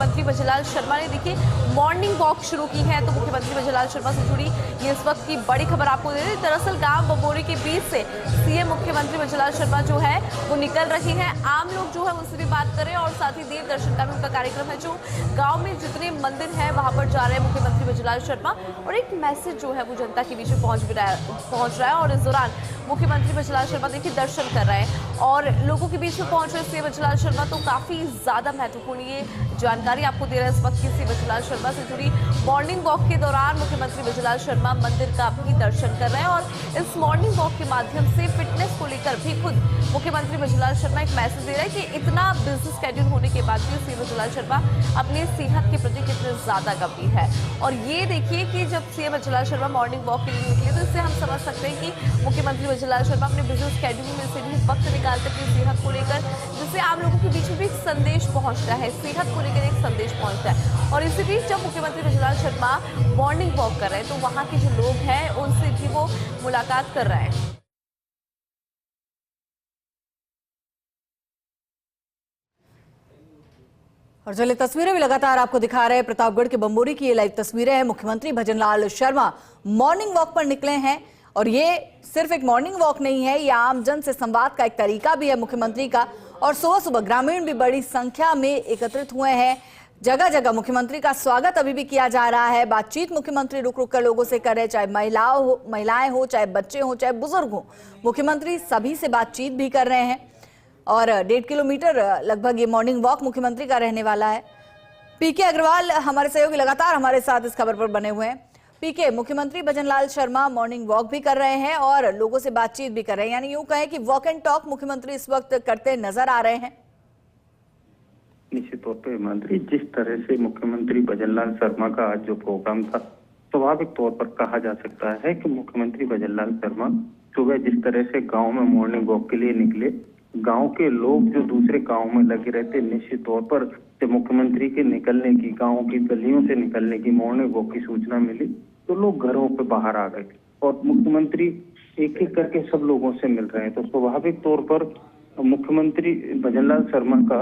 मुख्यमंत्री भजनलाल शर्मा ने देखिए मॉर्निंग वॉक शुरू की है। तो मुख्यमंत्री भजनलाल शर्मा से जुड़ी ये इस वक्त की बड़ी खबर आपको दे रही। दरअसल गांव बबोरी के बीच से सीएम मुख्यमंत्री भजनलाल शर्मा जो है वो निकल रही है। आम लोग जो है उनसे भी बात करें और साथ ही देव दर्शन का भी उनका कार्यक्रम है। जो गाँव में जितने मंदिर है वहां पर जा रहे हैं मुख्यमंत्री भजनलाल शर्मा और एक मैसेज जो है वो जनता के बीच में पहुंच रहा है। और इस दौरान मुख्यमंत्री भजनलाल शर्मा देखिए दर्शन कर रहे हैं और लोगों के बीच में पहुंच रहे सीएम भजनलाल शर्मा। तो काफी ज्यादा महत्वपूर्ण ये जानकारी आपको दे रहा है इस वक्त की सीएम भजनलाल शर्मा से जुड़ी। मॉर्निंग वॉक के दौरान मुख्यमंत्री भजनलाल शर्मा मंदिर का भी दर्शन कर रहे हैं और इस मॉर्निंग वॉक के माध्यम से फिटनेस को लेकर भी खुद मुख्यमंत्री भजनलाल शर्मा एक मैसेज दे रहे हैं कि इतना बिजी स्केड्यूल होने के बाद भी सीएम भजनलाल शर्मा अपनी सेहत के प्रति कितने ज्यादा गंभीर है। और ये देखिए कि जब CM Bhajanlal Sharma morning walk के लिए निकले तो इससे हम समझ सकते हैं कि मुख्यमंत्री भजनलाल शर्मा अपने बिजी स्केड्यूल में से भी वक्त निकालते अपनी सेहत को लेकर, जिससे आम लोगों के बीच में भी एक संदेश पहुंचता है, सेहत को लेकर एक संदेश पहुंचता है। और इसी बीच जब मुख्यमंत्री भजनलाल शर्मा मॉर्निंग वॉक कर रहे हैं तो वहां के जो लोग हैं उनसे भी वो मुलाकात कर रहे हैं। और चलिए तस्वीरें भी लगातार आपको दिखा रहे हैं प्रतापगढ़ के बम्बोरी की ये लाइव तस्वीरें हैं। मुख्यमंत्री भजनलाल शर्मा मॉर्निंग वॉक पर निकले हैं और ये सिर्फ एक मॉर्निंग वॉक नहीं है, ये आमजन से संवाद का एक तरीका भी है मुख्यमंत्री का। और सुबह सुबह ग्रामीण भी बड़ी संख्या में एकत्रित हुए हैं। जगह जगह मुख्यमंत्री का स्वागत अभी भी किया जा रहा है। बातचीत मुख्यमंत्री रुक रुक कर लोगों से कर रहे हैं, चाहे महिलाएं हो, चाहे बच्चे हो, चाहे बुजुर्ग हो, मुख्यमंत्री सभी से बातचीत भी कर रहे हैं। और 1.5 किलोमीटर लगभग ये मॉर्निंग वॉक मुख्यमंत्री का रहने वाला है। पीके अग्रवाल हमारे सहयोगी लगातार हमारे साथ इस खबर पर बने हुए हैं। पीके, मुख्यमंत्री भजनलाल शर्मा मॉर्निंग वॉक भी कर रहे हैं और लोगों से बातचीत भी कर रहे हैं, यानी यूं कहें कि वॉक एंड टॉक मुख्यमंत्री इस वक्त करते नजर आ रहे हैं। निश्चित तौर पर मंत्री, जिस तरह से मुख्यमंत्री भजनलाल शर्मा का आज जो प्रोग्राम था, स्वाभाविक तौर पर कहा जा सकता है कि मुख्यमंत्री भजनलाल शर्मा सुबह जिस तरह से गांव में मॉर्निंग वॉक के लिए निकले, गांव के लोग जो दूसरे गांव में लगे रहते, निश्चित तौर पर जब मुख्यमंत्री के निकलने की, गांव की गलियों से निकलने की, मॉर्निंग वॉक की सूचना मिली तो लोग घरों पे बाहर आ गए और मुख्यमंत्री एक एक करके सब लोगों से मिल रहे हैं। तो स्वाभाविक तौर पर मुख्यमंत्री भजनलाल शर्मा का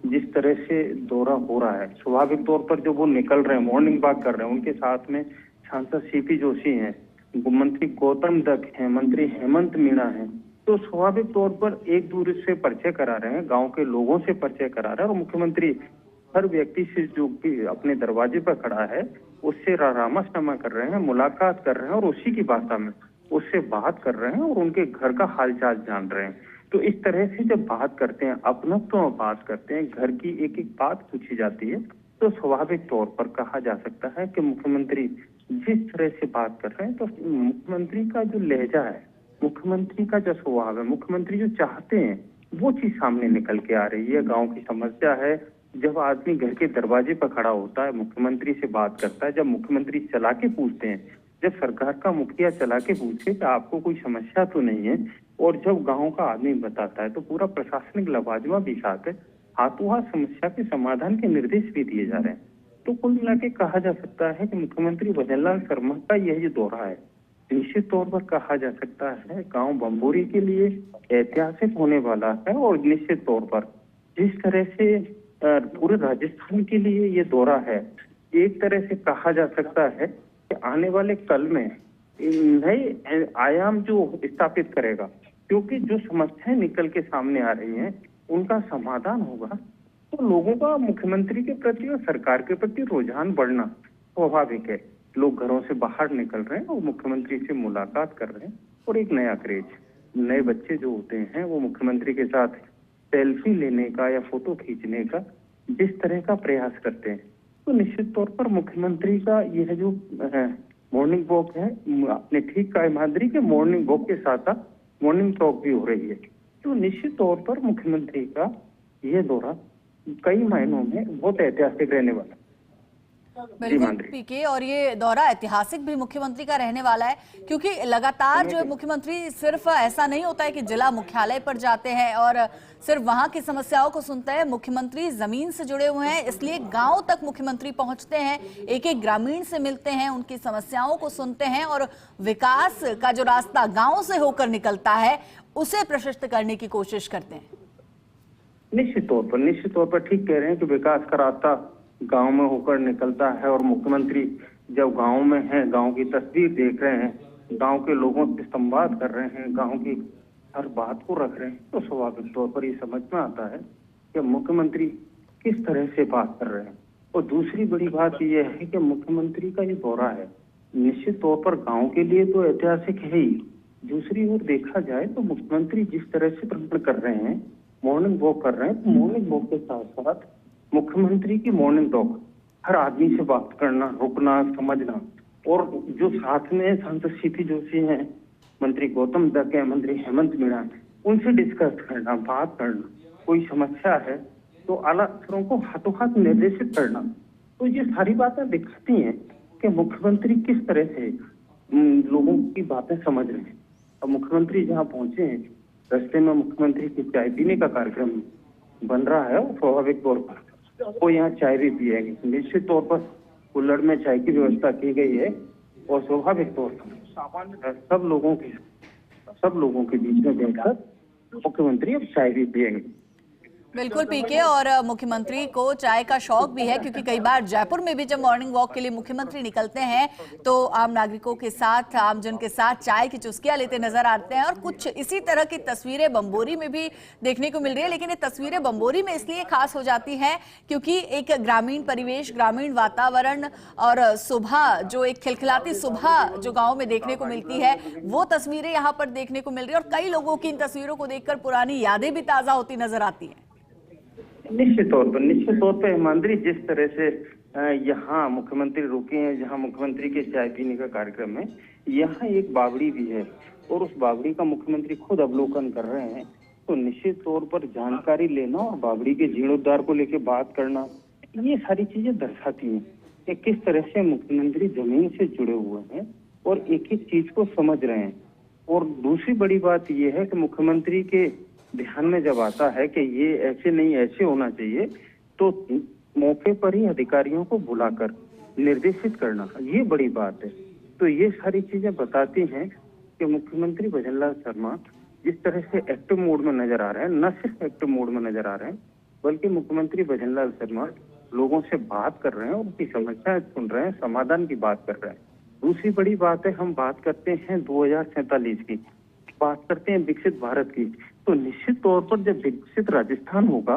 जिस तरह से दौरा हो रहा है, स्वाभाविक तौर पर जो वो निकल रहे हैं, मॉर्निंग वॉक कर रहे हैं, उनके साथ में सांसद सीपी जोशी हैं, मंत्री गौतम दत्त हैं, मंत्री हेमंत मीणा हैं। तो स्वाभाविक तौर पर एक दूसरे से परिचय करा रहे हैं, गांव के लोगों से परिचय करा रहे हैं और मुख्यमंत्री हर व्यक्ति से जो भी अपने दरवाजे पर खड़ा है उससे रामाश्रमा कर रहे हैं, मुलाकात कर रहे हैं और उसी की भाषा में उससे बात कर रहे हैं और उनके घर का हालचाल जान रहे हैं। तो इस तरह से जब बात करते हैं, अपनत्व में बात करते हैं, घर की एक एक बात पूछी जाती है, तो स्वाभाविक तौर पर कहा जा सकता है कि मुख्यमंत्री जिस तरह से बात कर रहे हैं, तो मुख्यमंत्री का जो लहजा है, मुख्यमंत्री का जो स्वभाव है, मुख्यमंत्री जो चाहते हैं वो चीज सामने निकल के आ रही है। गांव की समस्या है, जब आदमी घर के दरवाजे पर खड़ा होता है, मुख्यमंत्री से बात करता है, जब मुख्यमंत्री चला के पूछते हैं, जब सरकार का मुखिया चला के पूछे कि आपको कोई समस्या तो नहीं है, और जब गांव का आदमी बताता है तो पूरा प्रशासनिक लवाजमा भी साथ है, हाथों हाथ समस्या के समाधान के निर्देश भी दिए जा रहे हैं। तो कुल मिला के कहा जा सकता है कि मुख्यमंत्री भजनलाल शर्मा का यह दौरा है, निश्चित तौर पर कहा जा सकता है गांव बम्बोरी के लिए ऐतिहासिक होने वाला है। और निश्चित तौर पर जिस तरह से पूरे राजस्थान के लिए ये दौरा है, एक तरह से कहा जा सकता है कि आने वाले कल में नए आयाम जो स्थापित करेगा, क्योंकि जो समस्याएं निकल के सामने आ रही हैं उनका समाधान होगा तो लोगों का मुख्यमंत्री के प्रति और सरकार के प्रति रुझान बढ़ना स्वाभाविक है। लोग घरों से बाहर निकल रहे हैं और मुख्यमंत्री से मुलाकात कर रहे हैं और एक नया क्रेज, नए बच्चे जो होते हैं वो मुख्यमंत्री के साथ सेल्फी लेने का या फोटो खींचने का जिस तरह का प्रयास करते हैं, तो निश्चित तौर पर मुख्यमंत्री का यह जो मॉर्निंग वॉक है, आपने ठीक कहा ईमानदारी के मॉर्निंग वॉक के साथ साथ मॉर्निंग टॉक भी हो रही है। तो निश्चित तौर पर मुख्यमंत्री का यह दौरा कई मायनों में बहुत ऐतिहासिक रहने वाला है। बिल्कुल पीके, और ये दौरा ऐतिहासिक भी मुख्यमंत्री का रहने वाला है, क्योंकि लगातार जो मुख्यमंत्री सिर्फ ऐसा नहीं होता है कि जिला मुख्यालय पर जाते हैं और सिर्फ वहां की समस्याओं को सुनते हैं। मुख्यमंत्री जमीन से जुड़े हुए हैं, इसलिए गांव तक मुख्यमंत्री पहुंचते हैं, एक एक ग्रामीण से मिलते हैं, उनकी समस्याओं को सुनते हैं और विकास का जो रास्ता गांव से होकर निकलता है उसे प्रशस्त करने की कोशिश करते हैं। निश्चित तौर पर ठीक कह रहे हैं कि विकास का रास्ता गांव में होकर निकलता है और मुख्यमंत्री जब गांव में है, गांव की तस्वीर देख रहे हैं, गांव के लोगों से संवाद कर रहे हैं, गांव की हर बात को रख रहे हैं, तो स्वाभाविक तौर पर ये समझ में आता है कि मुख्यमंत्री किस तरह से बात कर रहे हैं। और दूसरी बड़ी बात यह है कि मुख्यमंत्री का ये दौरा है, निश्चित तौर पर गांव के लिए तो ऐतिहासिक है ही। दूसरी ओर देखा जाए तो मुख्यमंत्री जिस तरह से भ्रमण कर रहे हैं, मॉर्निंग वॉक कर रहे हैं, तो मॉर्निंग वॉक के साथ साथ मुख्यमंत्री की मॉर्निंग वॉक हर आदमी से बात करना, रुकना, समझना, और जो साथ में सांसद सीपी जोशी हैं, मंत्री गौतम दत्त है, मंत्री हेमंत मीणा, उनसे डिस्कस करना, बात करना, कोई समस्या है तो आला अफसरों को हाथों हाथ निर्देशित करना, तो ये सारी बातें दिखाती हैं कि मुख्यमंत्री किस तरह से लोगों की बातें समझ रहे हैं। अब मुख्यमंत्री जहाँ पहुंचे हैं, रास्ते में मुख्यमंत्री की चाय पीने का कार्यक्रम बन रहा है और स्वाभाविक तौर पर वो यहाँ चाय भी पिएंगे। निश्चित तौर पर कुल्हड़ में चाय की व्यवस्था की गई है और स्वाभाविक तौर पर सब लोगों के बीच में बैठकर मुख्यमंत्री अब चाय भी पिएंगे। बिल्कुल पीके, और मुख्यमंत्री को चाय का शौक भी है, क्योंकि कई बार जयपुर में भी जब मॉर्निंग वॉक के लिए मुख्यमंत्री निकलते हैं तो आम नागरिकों के साथ, आमजन के साथ चाय की चुस्कियां लेते नजर आते हैं। और कुछ इसी तरह की तस्वीरें बम्बोरी में भी देखने को मिल रही है, लेकिन ये तस्वीरें बम्बोरी में इसलिए खास हो जाती हैं क्योंकि एक ग्रामीण परिवेश, ग्रामीण वातावरण और सुबह जो एक खिलखिलाती सुबह जो गाँव में देखने को मिलती है, वो तस्वीरें यहाँ पर देखने को मिल रही है। और कई लोगों की इन तस्वीरों को देखकर पुरानी यादें भी ताजा होती नजर आती हैं। निश्चित तौर पर ईमानदारी जिस तरह से यहाँ मुख्यमंत्री रुके हैं, जहाँ मुख्यमंत्री के चाय पीने का कार्यक्रम है, यहाँ एक बावड़ी भी है और उस बावड़ी का मुख्यमंत्री खुद अवलोकन कर रहे हैं, तो निश्चित तौर पर जानकारी लेना और बावड़ी के जीर्णोद्धार को लेकर बात करना, ये सारी चीजें दर्शाती हैं कि किस तरह से मुख्यमंत्री जमीन से जुड़े हुए हैं और एक एक चीज को समझ रहे हैं। और दूसरी बड़ी बात यह है कि मुख्यमंत्री के ध्यान में जब आता है कि ये ऐसे नहीं ऐसे होना चाहिए, तो मौके पर ही अधिकारियों को बुलाकर निर्देशित करना, ये बड़ी बात है। तो ये सारी चीजें बताती हैं कि मुख्यमंत्री भजनलाल शर्मा जिस तरह से एक्टिव मोड में नजर आ रहे हैं, न सिर्फ एक्टिव मोड में नजर आ रहे हैं, बल्कि मुख्यमंत्री भजनलाल शर्मा लोगों से बात कर रहे हैं, उनकी समस्याएं सुन रहे हैं, समाधान की बात कर रहे हैं। दूसरी बड़ी बात है, हम बात करते हैं 2047 की, बात करते हैं विकसित भारत की, तो निश्चित तौर पर जब विकसित राजस्थान होगा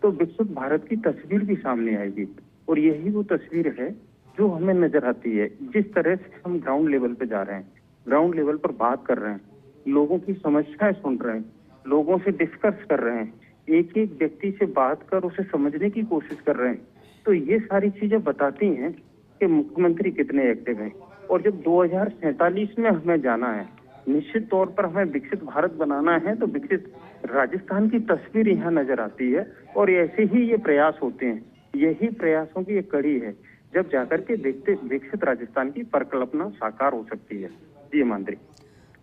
तो विकसित भारत की तस्वीर भी सामने आएगी। और यही वो तस्वीर है जो हमें नजर आती है। जिस तरह से हम ग्राउंड लेवल पे जा रहे हैं, ग्राउंड लेवल पर बात कर रहे हैं, लोगों की समस्याएं सुन रहे हैं, लोगों से डिस्कस कर रहे हैं, एक एक व्यक्ति से बात कर उसे समझने की कोशिश कर रहे हैं, तो ये सारी चीजें बताती हैं कि मुख्यमंत्री कितने एक्टिव हैं। और जब 2047 में हमें जाना है, निश्चित तौर पर हमें विकसित भारत बनाना है, तो विकसित राजस्थान की तस्वीर यहाँ नजर आती है। और ऐसे ही ये प्रयास होते हैं, यही प्रयासों की एक कड़ी है, जब जाकर के विकसित राजस्थान की परिकल्पना साकार हो सकती है। जी ईमानदारी।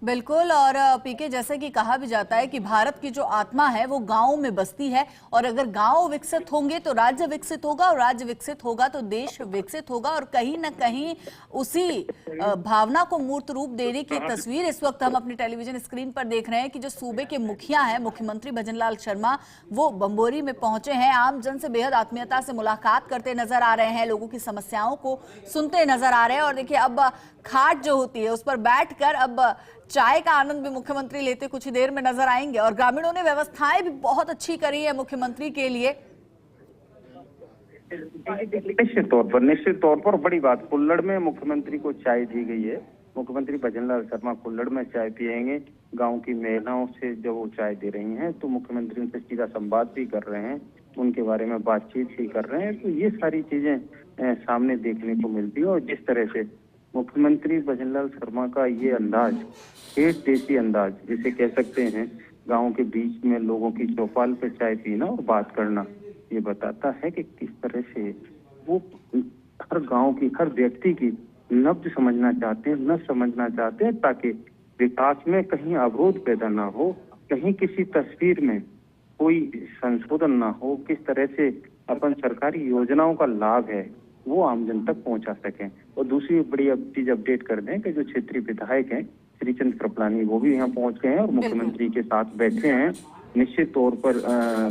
बिल्कुल, और पीके जैसे कि कहा भी जाता है कि भारत की जो आत्मा है वो गांव में बसती है, और अगर गांव विकसित होंगे तो राज्य विकसित होगा, और राज्य विकसित होगा तो देश विकसित होगा। और कहीं ना कहीं उसी भावना को मूर्त रूप देने की तस्वीर इस वक्त हम अपने टेलीविजन स्क्रीन पर देख रहे हैं कि जो सूबे के मुखिया हैं मुख्यमंत्री भजनलाल शर्मा, वो बम्बोरी में पहुंचे हैं, आम जन से बेहद आत्मीयता से मुलाकात करते नजर आ रहे हैं, लोगों की समस्याओं को सुनते नजर आ रहे हैं। और देखिए, अब खाट जो होती है उस पर बैठकर अब चाय का आनंद भी मुख्यमंत्री लेते कुछ ही देर में नजर आएंगे। और ग्रामीणों ने व्यवस्थाएं भी बहुत अच्छी करी है मुख्यमंत्री के लिए। निश्चित तौर पर बड़ी बात, कुल्हड़ में मुख्यमंत्री को चाय दी गई है। मुख्यमंत्री भजनलाल शर्मा कुल्हड़ में चाय पिएंगे, गांव की महिलाओं से जब वो चाय दे रही हैं तो मुख्यमंत्री उनसे सीधा संवाद भी कर रहे हैं, उनके बारे में बातचीत भी कर रहे हैं। तो ये सारी चीजें सामने देखने को मिलती है। और जिस तरह से मुख्यमंत्री भजनलाल शर्मा का ये अंदाज, एक देसी अंदाज जिसे कह सकते हैं, गांव के बीच में लोगों की चौपाल पे चाय पीना और बात करना, ये बताता है कि किस तरह से वो हर गांव की, हर व्यक्ति की नब्ज समझना चाहते हैं, न समझना चाहते हैं, ताकि विकास में कहीं अवरोध पैदा ना हो, कहीं किसी तस्वीर में कोई संशोधन ना हो, किस तरह से अपन सरकारी योजनाओं का लाभ है वो आमजन तक पहुंचा सकें। और दूसरी बड़ी चीज अपडेट कर दें कि जो क्षेत्रीय विधायक हैं श्रीचंद कृपलानी, वो भी यहाँ पहुंच गए हैं और मुख्यमंत्री के साथ बैठे हैं। निश्चित तौर पर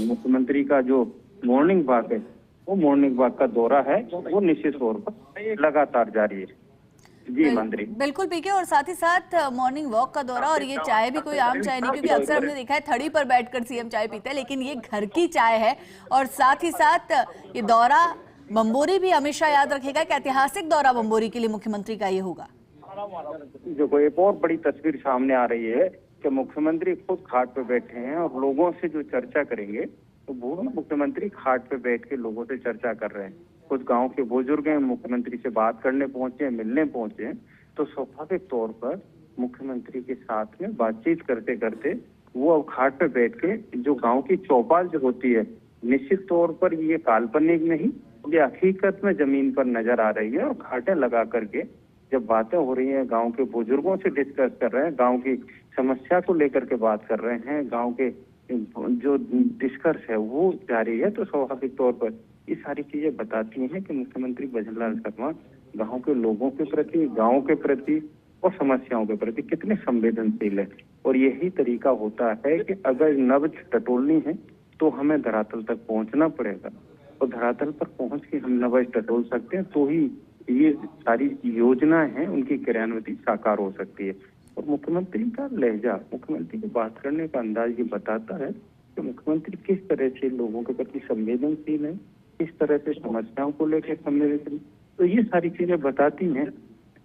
मुख्यमंत्री का जो मॉर्निंग वॉक है वो मॉर्निंग वॉक का दौरा है वो निश्चित तौर पर लगातार जारी है। जी मंत्री, बिल्कुल पीके, और साथ ही साथ मॉर्निंग वॉक का दौरा, और ये चाय भी कोई आम चाय नहीं, क्योंकि अक्सर हमने देखा है थड़ी पर बैठकर सीएम चाय पीते हैं, लेकिन ये घर की चाय है। और साथ ही साथ ये दौरा बम्बोरी भी हमेशा याद रखेगा, एक ऐतिहासिक दौरा बम्बोरी के लिए मुख्यमंत्री का ये होगा। देखो एक और बड़ी तस्वीर सामने आ रही है कि मुख्यमंत्री खुद खाट पे बैठे हैं और लोगों से जो चर्चा करेंगे तो वो मुख्यमंत्री खाट पे बैठ के लोगों से चर्चा कर रहे हैं। कुछ गांव के बुजुर्ग हैं, मुख्यमंत्री से बात करने पहुंचे हैं, मिलने पहुंचे हैं, तो स्वाभाविक तौर पर मुख्यमंत्री के साथ में बातचीत करते करते वो अब खाट पे बैठ के जो गांव की चौपाल जो होती है, निश्चित तौर पर ये काल्पनिक नहीं, ये हकीकत में जमीन पर नजर आ रही है। और खाटें लगा करके जब बातें हो रही हैं, गांव के बुजुर्गों से डिस्कस कर रहे हैं, गांव की समस्या को लेकर के बात कर रहे हैं, गांव के जो डिस्कस है वो जारी है, तो स्वाभाविक तौर पर ये सारी चीजें बताती हैं कि मुख्यमंत्री भजनलाल शर्मा गांव के लोगों के प्रति, गांव के प्रति और समस्याओं के प्रति कितने संवेदनशील है। और यही तरीका होता है कि अगर नब्ज टटोलनी है तो हमें धरातल तक पहुंचना पड़ेगा, और धरातल पर पहुंच के हम नब्ज टटोल सकते हैं, तो ही ये सारी योजनाएं हैं उनकी क्रियान्विति साकार हो सकती है। और मुख्यमंत्री का लहजा, मुख्यमंत्री की बात करने का अंदाज ये बताता है कि मुख्यमंत्री किस तरह से लोगों के प्रति संवेदनशील है, किस तरह से समस्याओं को लेकर संवेदनशील। तो ये सारी चीजें बताती हैं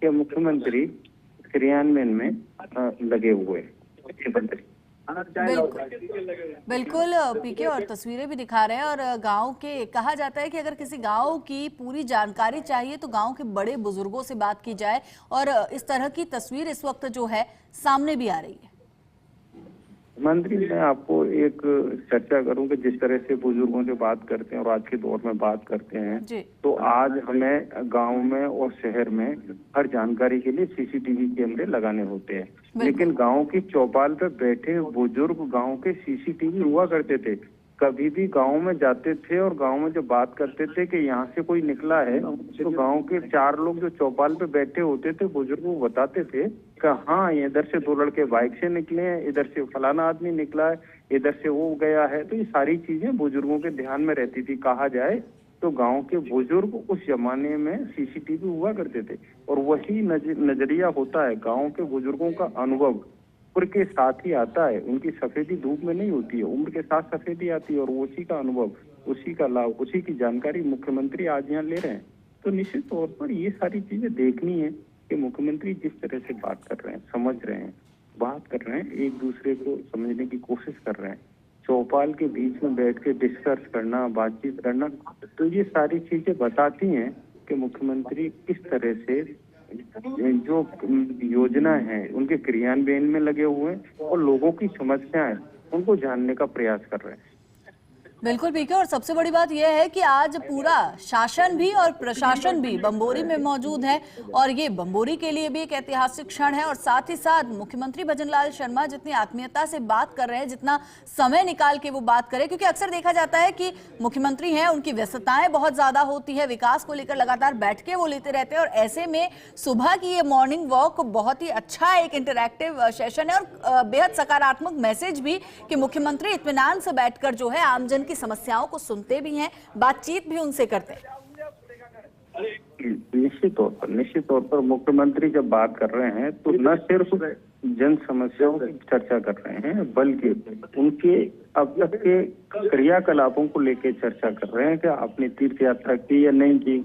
कि मुख्यमंत्री क्रियान्वयन में लगे हुए हैं। बिल्कुल पीके, और तस्वीरें भी दिखा रहे हैं। और गांव के कहा जाता है कि अगर किसी गांव की पूरी जानकारी चाहिए तो गांव के बड़े बुजुर्गों से बात की जाए, और इस तरह की तस्वीर इस वक्त जो है सामने भी आ रही है। मंत्री, मैं आपको एक चर्चा करूं कि जिस तरह से बुजुर्गों से बात करते हैं और आज के दौर में बात करते हैं, तो आज हमें गांव में और शहर में हर जानकारी के लिए सीसीटीवी कैमरे लगाने होते हैं, लेकिन गांव की चौपाल पे बैठे बुजुर्ग गांव के सीसीटीवी हुआ करते थे। कभी भी गांव में जाते थे और गांव में जो बात करते थे कि यहाँ से कोई निकला है, तो गांव के 4 लोग जो चौपाल पे बैठे होते थे बुजुर्ग, वो बताते थे कि हाँ इधर से 2 लड़के बाइक से निकले हैं, इधर से फलाना आदमी निकला है, इधर से वो गया है। तो ये सारी चीजें बुजुर्गों के ध्यान में रहती थी। कहा जाए तो गांव के बुजुर्ग उस जमाने में सीसीटीवी हुआ करते थे, और वही नजरिया होता है। गांव के बुजुर्गों का अनुभव उम्र के साथ ही आता है, उनकी सफेदी धूप में नहीं होती है, उम्र के साथ सफेदी आती है, और उसी का अनुभव, उसी का लाभ, उसी की जानकारी मुख्यमंत्री आज यहाँ ले रहे हैं। तो निश्चित तौर पर ये सारी चीजें देखनी है कि मुख्यमंत्री जिस तरह से बात कर रहे हैं, समझ रहे हैं, बात कर रहे हैं, एक दूसरे को समझने की कोशिश कर रहे हैं, चौपाल के बीच में बैठ के डिस्कस करना, बातचीत करना, तो ये सारी चीजें बताती हैं कि मुख्यमंत्री किस तरह से जो योजना है उनके क्रियान्वयन में लगे हुए हैं और लोगों की समस्याएं उनको जानने का प्रयास कर रहे हैं। बिल्कुल पीके, और सबसे बड़ी बात यह है कि आज पूरा शासन भी और प्रशासन भी बम्बोरी में मौजूद है, और ये बम्बोरी के लिए भी एक ऐतिहासिक क्षण है। और साथ ही साथ मुख्यमंत्री भजनलाल शर्मा जितनी आत्मीयता से बात कर रहे हैं, जितना समय निकाल के वो बात करें, क्योंकि अक्सर देखा जाता है कि मुख्यमंत्री हैं, उनकी व्यस्तताएं बहुत ज्यादा होती है, विकास को लेकर लगातार बैठकें वो लेते रहते हैं, और ऐसे में सुबह की ये मॉर्निंग वॉक बहुत ही अच्छा एक इंटरैक्टिव सेशन है, और बेहद सकारात्मक मैसेज भी कि मुख्यमंत्री इत्मीनान से बैठकर जो है आमजन की समस्याओं को सुनते भी हैं, बातचीत भी उनसे करते हैं। निश्चित तौर पर मुख्यमंत्री जब बात कर रहे हैं तो न सिर्फ जन समस्याओं की चर्चा कर रहे हैं, बल्कि उनके अब तक के क्रियाकलापों को लेकर चर्चा कर रहे हैं कि आपने तीर्थ यात्रा की या नहीं की,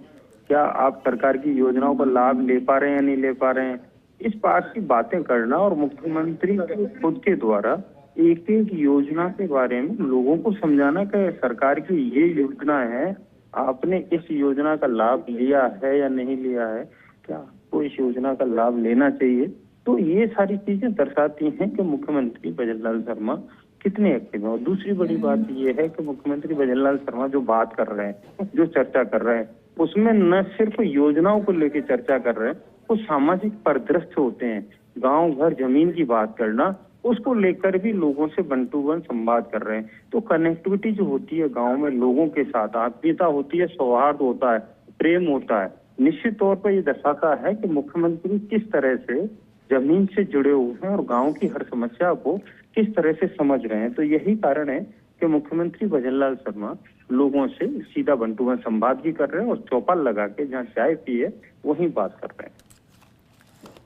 क्या आप सरकार की योजनाओं का लाभ ले पा रहे हैं या नहीं ले पा रहे हैं, इस बात की बातें करना, और मुख्यमंत्री खुद के द्वारा एक एक योजना के बारे में लोगों को समझाना कि सरकार की ये योजना है, आपने इस योजना का लाभ लिया है या नहीं लिया है, क्या आपको इस योजना का लाभ लेना चाहिए। तो ये सारी चीजें दर्शाती हैं कि मुख्यमंत्री भजनलाल शर्मा कितने एक्टिव हैं। और दूसरी बड़ी बात ये है कि मुख्यमंत्री भजनलाल शर्मा जो बात कर रहे हैं, जो चर्चा कर रहे हैं, उसमें न सिर्फ योजनाओं को लेकर चर्चा कर रहे हैं, कुछ सामाजिक परिदृश्य होते हैं, गाँव घर जमीन की बात करना, उसको लेकर भी लोगों से वन टू वन संवाद कर रहे हैं। तो कनेक्टिविटी जो होती है गांव में लोगों के साथ, आत्मीयता होती है, सौहार्द होता है, प्रेम होता है, निश्चित तौर पर ये दर्शाता है कि मुख्यमंत्री किस तरह से जमीन से जुड़े हुए हैं और गांव की हर समस्या को किस तरह से समझ रहे हैं। तो यही कारण है कि मुख्यमंत्री भजनलाल शर्मा लोगों से सीधा बंटू में संवाद भी कर रहे हैं और चौपाल लगा के जहाँ चाय पी है वहीं बात कर रहे हैं।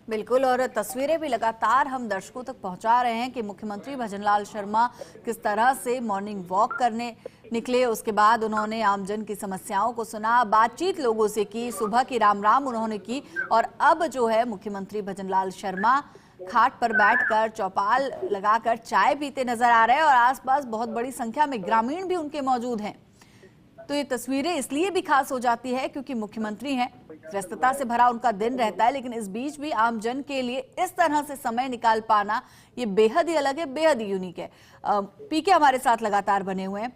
बिल्कुल, और तस्वीरें भी लगातार हम दर्शकों तक पहुंचा रहे हैं कि मुख्यमंत्री भजनलाल शर्मा किस तरह से मॉर्निंग वॉक करने निकले। उसके बाद उन्होंने आमजन की समस्याओं को सुना, बातचीत लोगों से की, सुबह की राम राम उन्होंने की और अब जो है मुख्यमंत्री भजनलाल शर्मा खाट पर बैठकर चौपाल लगाकर चाय पीते नजर आ रहे हैं और आसपास बहुत बड़ी संख्या में ग्रामीण भी उनके मौजूद हैं। तो ये तस्वीरें इसलिए भी खास हो जाती है क्योंकि मुख्यमंत्री हैं, व्यस्तता से भरा उनका दिन रहता है, लेकिन इस बीच भी आम जन के लिए इस तरह से समय निकाल पाना ये बेहद ही अलग है, बेहद ही यूनिक है। पीके हमारे साथ लगातार बने हुए हैं।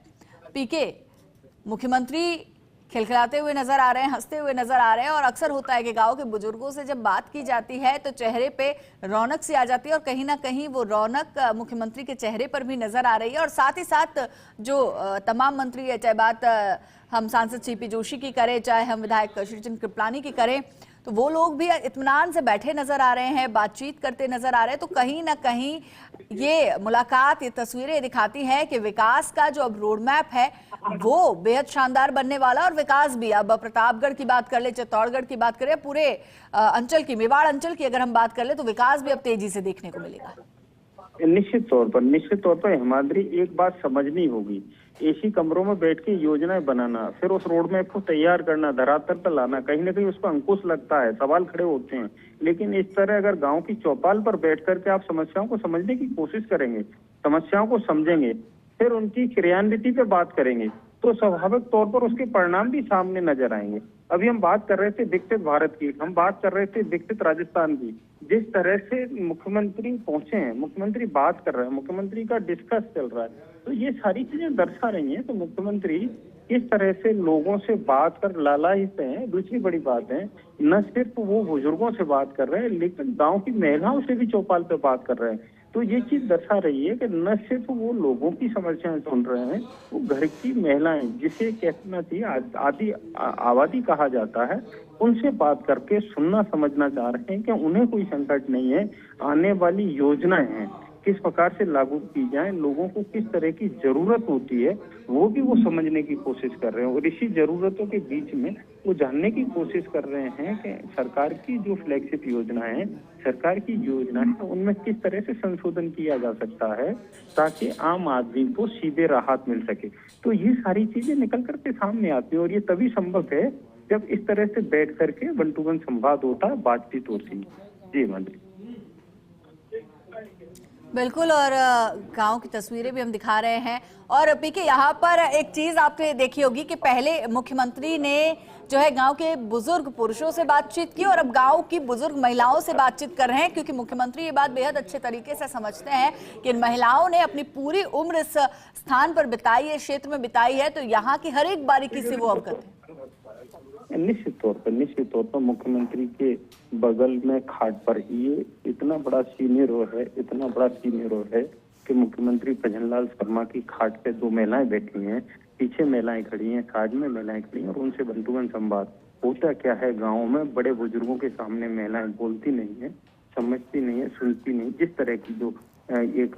पीके, मुख्यमंत्री खिलखिलाते हुए नजर आ रहे हैं, हंसते हुए नजर आ रहे हैं और अक्सर होता है कि गांव के बुजुर्गों से जब बात की जाती है तो चेहरे पे रौनक सी आ जाती है और कहीं ना कहीं वो रौनक मुख्यमंत्री के चेहरे पर भी नजर आ रही है। और साथ ही साथ जो तमाम मंत्री है, चाहे बात हम सांसद सीपी जोशी की करें, चाहे हम विधायक श्रीचंद कृपलानी की करें, तो वो लोग भी इत्मीनान से बैठे नजर आ रहे हैं, बातचीत करते नजर आ रहे हैं। तो कहीं ना कहीं ये मुलाकात, ये तस्वीरें दिखाती हैं कि विकास का जो अब रोड मैप है वो बेहद शानदार बनने वाला। और विकास भी, अब प्रतापगढ़ की बात कर ले, चित्तौड़गढ़ की बात करें, पूरे अंचल की, मेवाड़ अंचल की अगर हम बात कर ले, तो विकास भी अब तेजी से देखने को मिलेगा। निश्चित तौर पर हिमाद्री, एक बात समझनी होगी, एसी कमरों में बैठ के योजनाएं बनाना, फिर उस रोड मैप को तैयार करना, धरातल पर लाना, कहीं ना कहीं उस पर अंकुश लगता है, सवाल खड़े होते हैं। लेकिन इस तरह अगर गांव की चौपाल पर बैठ करके आप समस्याओं को समझने की कोशिश करेंगे, समस्याओं को समझेंगे, फिर उनकी क्रियान्विति पे बात करेंगे, तो स्वाभाविक तौर पर उसके परिणाम भी सामने नजर आएंगे। अभी हम बात कर रहे थे विकसित भारत की, हम बात कर रहे थे विकसित राजस्थान की। जिस तरह से मुख्यमंत्री पहुंचे हैं, मुख्यमंत्री बात कर रहे हैं, मुख्यमंत्री का डिस्कस चल रहा है, तो ये सारी चीजें दर्शा रही हैं। तो मुख्यमंत्री किस तरह से लोगों से बात कर लालायित हैं। दूसरी बड़ी बात है, न सिर्फ वो बुजुर्गों से बात कर रहे हैं, लेकिन गांव की महिलाओं से भी चौपाल पे बात कर रहे हैं। तो ये चीज दर्शा रही है कि न सिर्फ वो लोगों की समस्याएं सुन रहे हैं, वो घर की महिलाएं, जिसे कहना चाहिए आदि आबादी कहा जाता है, उनसे बात करके सुनना समझना चाह रहे हैं कि उन्हें कोई संकट नहीं है, आने वाली योजनाएं हैं किस प्रकार से लागू की जाए, लोगों को किस तरह की जरूरत होती है, वो भी वो समझने की कोशिश कर रहे हैं। और इसी जरूरतों के बीच में वो जानने की कोशिश कर रहे हैं कि सरकार की जो फ्लैगशिप योजना है, सरकार की योजना है, उनमें किस तरह से संशोधन किया जा सकता है ताकि आम आदमी को सीधे राहत मिल सके। तो ये सारी चीजें निकल करके सामने आती है और ये तभी संभव है जब इस तरह से बैठ करके वन टू वन संवाद होता है, बातचीत होती है। जी मंत्री, बिल्कुल, और गांव की तस्वीरें भी हम दिखा रहे हैं। और पीके, यहाँ पर एक चीज आपने देखी होगी कि पहले मुख्यमंत्री ने जो है गांव के बुजुर्ग पुरुषों से बातचीत की और अब गांव की बुजुर्ग महिलाओं से बातचीत कर रहे हैं, क्योंकि मुख्यमंत्री ये बात बेहद अच्छे तरीके से समझते हैं कि इन महिलाओं ने अपनी पूरी उम्र इस स्थान पर बिताई है, क्षेत्र में बिताई है, तो यहाँ की हर एक बारीकी से वो अवगत है। निश्चित तौर पर मुख्यमंत्री के बगल में खाट पर ये इतना बड़ा सीनियर रो है कि मुख्यमंत्री भजनलाल शर्मा की खाट पे दो महिलाएं बैठी हैं, पीछे महिलाएं खड़ी हैं, साइड में महिलाएं खड़ी हैं और उनसे बंधुवन संवाद होता क्या है। गाँव में बड़े बुजुर्गों के सामने महिलाएं बोलती नहीं है, समझती नहीं है, सुनती नहीं। जिस तरह की जो एक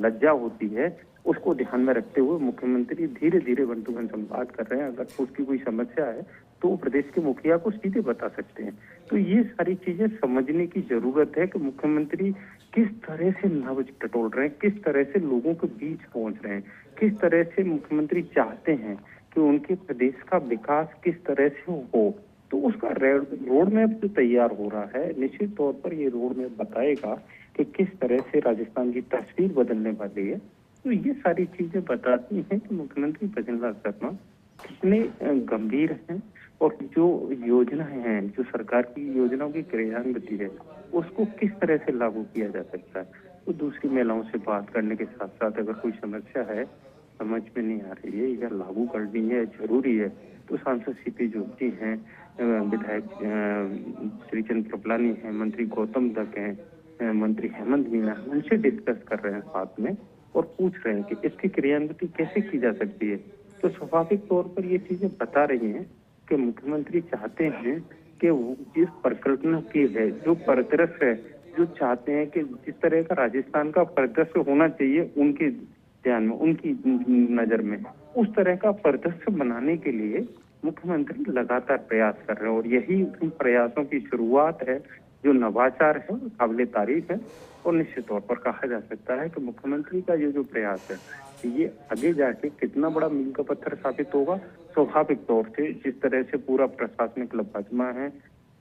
लज्जा होती है, उसको ध्यान में रखते हुए मुख्यमंत्री धीरे धीरे वन टू वन संवाद कर रहे हैं। अगर उसकी कोई समस्या है तो वो प्रदेश के मुखिया को सीधे बता सकते हैं। तो ये सारी चीजें समझने की जरूरत है कि मुख्यमंत्री किस तरह से नब्ज टटोल रहे हैं, किस तरह से लोगों के बीच पहुंच रहे हैं, किस तरह से मुख्यमंत्री चाहते हैं कि उनके प्रदेश का विकास किस तरह से हो। तो उसका रोड मैप जो तैयार हो रहा है, निश्चित तौर पर ये रोड मैप बताएगा कि किस तरह से राजस्थान की तस्वीर बदलने वाली है। तो ये सारी चीजें बताती हैं कि मुख्यमंत्री भजनलाल शर्मा कितने गंभीर हैं और जो योजनाएं हैं, जो सरकार की योजनाओं की क्रियान्विति है, उसको किस तरह से लागू किया जा सकता है। तो दूसरी महिलाओं से बात करने के साथ साथ अगर कोई समस्या है, समझ में नहीं आ रही है या लागू करनी है, जरूरी है, तो सांसद सीपी जोशी हैं, विधायक श्रीचंद कृपलानी हैं, मंत्री गौतम दत्त हैं, मंत्री हेमंत मीना, उनसे डिस्कस कर रहे हैं साथ में और पूछ रहे हैं कि इसकी क्रियान्विति कैसे की जा सकती है। तो स्वाभाविक तौर पर ये चीजें बता रही हैं कि मुख्यमंत्री चाहते हैं कि जिस परिकल्पना की है, जो परिदृश्य है, जो चाहते हैं कि जिस तरह का राजस्थान का परिदृश्य होना चाहिए उनके ध्यान में, उनकी नजर में, उस तरह का परिदृश्य बनाने के लिए मुख्यमंत्री लगातार प्रयास कर रहे हैं। और यही उन प्रयासों की शुरुआत है जो नवाचार है, काबिले तारीफ है। और निश्चित तौर पर कहा जा सकता है कि मुख्यमंत्री का ये जो प्रयास है ये आगे जाके कितना बड़ा मील का पत्थर साबित होगा। स्वाभाविक तौर से जिस तरह से पूरा प्रशासनिक लबाजमा है,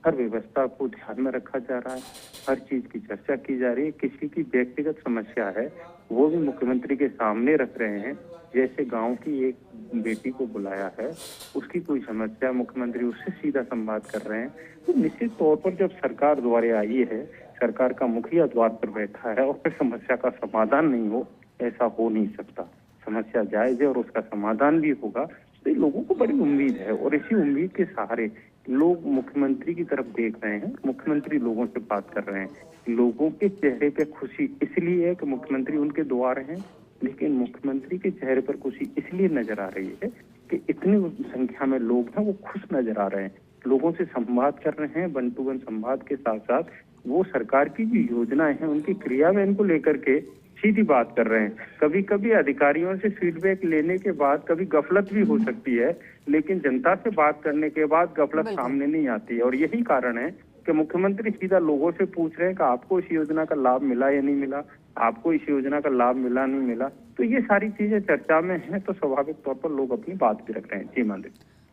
हर व्यवस्था को ध्यान में रखा जा रहा है, हर चीज की चर्चा की जा रही है, किसी की व्यक्तिगत समस्या है वो भी मुख्यमंत्री के सामने रख रहे हैं। जैसे गांव की एक बेटी को बुलाया है, उसकी कोई समस्या, मुख्यमंत्री उससे सीधा संवाद कर रहे हैं। तो निश्चित तौर पर जब सरकार द्वारे आई है, सरकार का मुखिया द्वार पर बैठा है और फिर समस्या का समाधान नहीं हो, ऐसा हो नहीं सकता। समस्या जायज है और उसका समाधान भी होगा। तो ये लोगों को बड़ी उम्मीद है और इसी उम्मीद के सहारे लोग मुख्यमंत्री की तरफ देख रहे हैं। मुख्यमंत्री लोगों से बात कर रहे हैं। लोगों के चेहरे पे खुशी इसलिए है कि मुख्यमंत्री उनके द्वार हैं, लेकिन मुख्यमंत्री के चेहरे पर खुशी इसलिए नजर आ रही है कि इतनी संख्या में लोग हैं वो खुश नजर आ रहे हैं, लोगों से संवाद कर रहे हैं। वन टू वन संवाद के साथ साथ वो सरकार की जो योजनाएं हैं उनकी क्रियान्वयन को लेकर के सीधी बात कर रहे हैं। कभी कभी अधिकारियों से फीडबैक लेने के बाद कभी गफलत भी हो सकती है, लेकिन जनता से बात करने के बाद गफलत सामने नहीं आती है। और यही कारण है कि मुख्यमंत्री सीधा लोगों से पूछ रहे हैं कि आपको इस योजना का लाभ मिला या नहीं मिला, आपको इस योजना का लाभ मिला नहीं मिला। तो ये सारी चीजें चर्चा में हैं, तो स्वाभाविक तौर पर लोग अपनी बात भी रख रहे हैं। जी मंदिर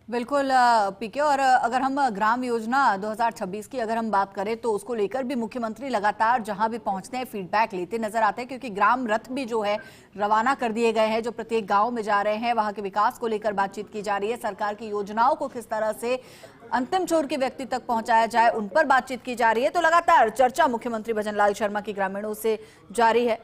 बिल्कुल पीके। और अगर हम ग्राम योजना 2026 की अगर हम बात करें तो उसको लेकर भी मुख्यमंत्री लगातार जहां भी पहुंचते हैं फीडबैक लेते नजर आते हैं, क्योंकि ग्राम रथ भी जो है रवाना कर दिए गए हैं जो प्रत्येक गांव में जा रहे हैं। वहां के विकास को लेकर बातचीत की जा रही है, सरकार की योजनाओं को किस तरह से अंतिम छोर के व्यक्ति तक पहुंचाया जाए उन पर बातचीत की जा रही है। तो लगातार चर्चा मुख्यमंत्री भजनलाल शर्मा की ग्रामीणों से जारी है।